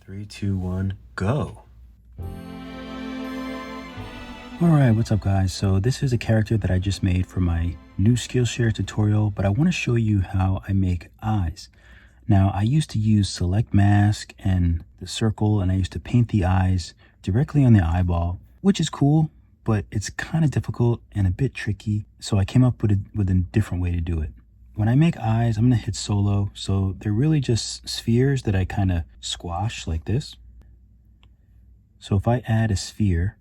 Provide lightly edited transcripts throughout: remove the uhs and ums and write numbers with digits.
3, 2, 1, go. Alright, what's up guys? So this is a character that I just made for my new Skillshare tutorial, but I want to show you how I make eyes. Now, I used to use select mask and the circle, and I used to paint the eyes directly on the eyeball, which is cool, but it's kind of difficult and a bit tricky. So I came up with a different way to do it. When I make eyes, I'm going to hit solo. So they're really just spheres that I kind of squash like this. So if I add a sphere,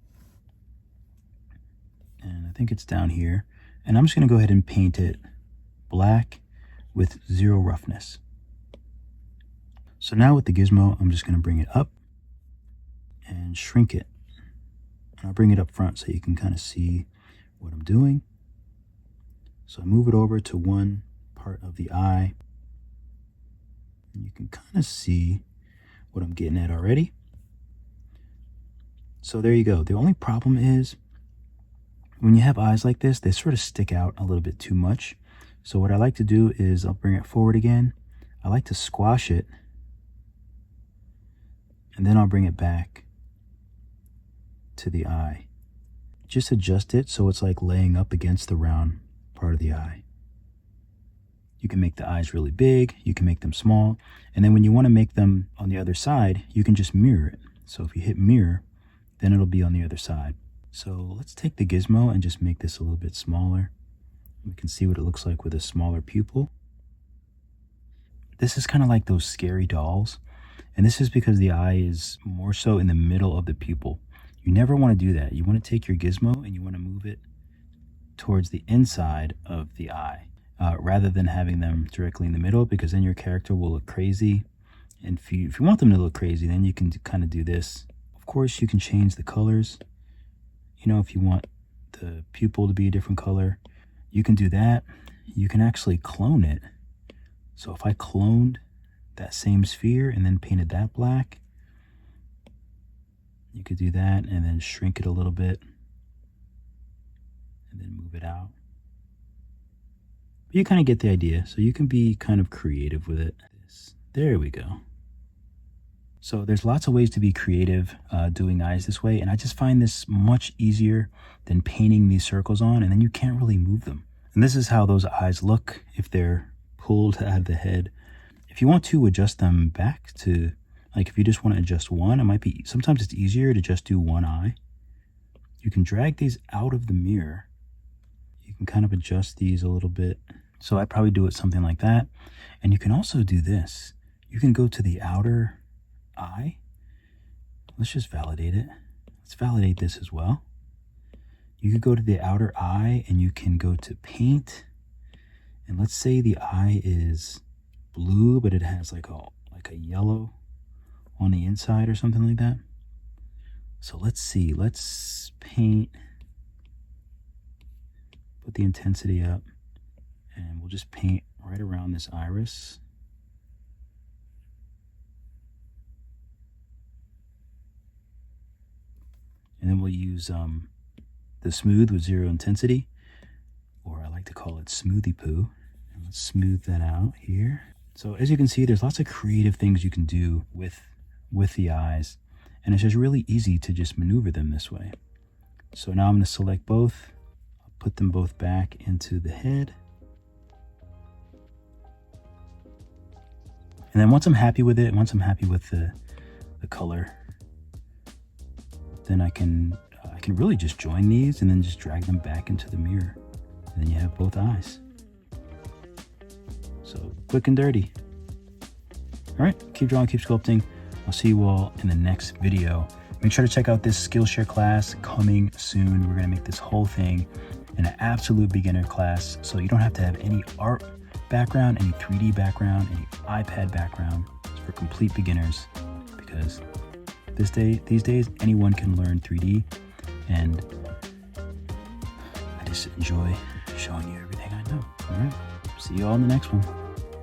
and I think it's down here, and I'm just going to go ahead and paint it black with 0 roughness. So now with the gizmo, I'm just going to bring it up and shrink it. And I'll bring it up front so you can kind of see what I'm doing. So I move it over to one part of the eye, and you can kind of see what I'm getting at already. So there you go. The only problem is when you have eyes like this, they sort of stick out a little bit too much. So what I like to do is I'll bring it forward again. I like to squash it, and then I'll bring it back to the eye. Just adjust it so it's like laying up against the round part of the eye. You can make the eyes really big, you can make them small, and then when you want to make them on the other side, you can just mirror it. So if you hit mirror, then it'll be on the other side. So let's take the gizmo and just make this a little bit smaller. We can see what it looks like with a smaller pupil. This is kind of like those scary dolls, and this is because the eye is more so in the middle of the pupil. You never want to do that. You want to take your gizmo and you want to move it towards the inside of the eye. Rather than having them directly in the middle, because then your character will look crazy. And if you want them to look crazy, then you can kind of do this. Of course, you can change the colors. You know, if you want the pupil to be a different color, you can do that. You can actually clone it. So if I cloned that same sphere and then painted that black, you could do that and then shrink it a little bit and then move it out. You kind of get the idea, so you can be kind of creative with it. There we go. So there's lots of ways to be creative doing eyes this way, and I just find this much easier than painting these circles on, and then you can't really move them. And this is how those eyes look if they're pulled out of the head. If you want to adjust them back to, like if you just want to adjust one, it might be, sometimes it's easier to just do one eye. You can drag these out of the mirror. You can kind of adjust these a little bit. So I probably do it something like that. And you can also do this. You can go to the outer eye. Let's just validate it. Let's validate this as well. You could go to the outer eye and you can go to paint. And let's say the eye is blue, but it has like a yellow on the inside or something like that. So let's see. Let's paint. Put the intensity up. And we'll just paint right around this iris. And then we'll use the smooth with 0 intensity, or I like to call it smoothie poo. And let's smooth that out here. So as you can see, there's lots of creative things you can do with the eyes, and it's just really easy to just maneuver them this way. So now I'm going to select both. I'll put them both back into the head. And then once I'm happy with it, once I'm happy with the color, then I can really just join these and then just drag them back into the mirror. And then you have both eyes. So quick and dirty. All right, keep drawing, keep sculpting. I'll see you all in the next video. Make sure to check out this Skillshare class coming soon. We're gonna make this whole thing an absolute beginner class, so you don't have to have any art background, any 3D background, any iPad background. It's for complete beginners, because these days anyone can learn 3D, and I just enjoy showing you everything I know. All right, see you all in the next one.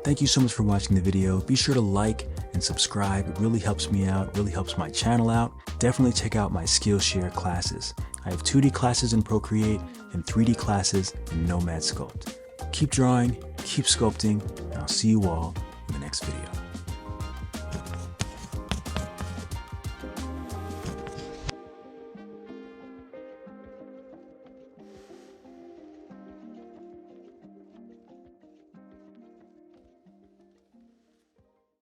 Thank you so much for watching the video. Be sure to like and subscribe. It really helps me out, really helps my channel out. Definitely check out my Skillshare classes. I have 2D classes in Procreate and 3D classes in Nomad Sculpt. Keep drawing, keep sculpting, and I'll see you all in the next video.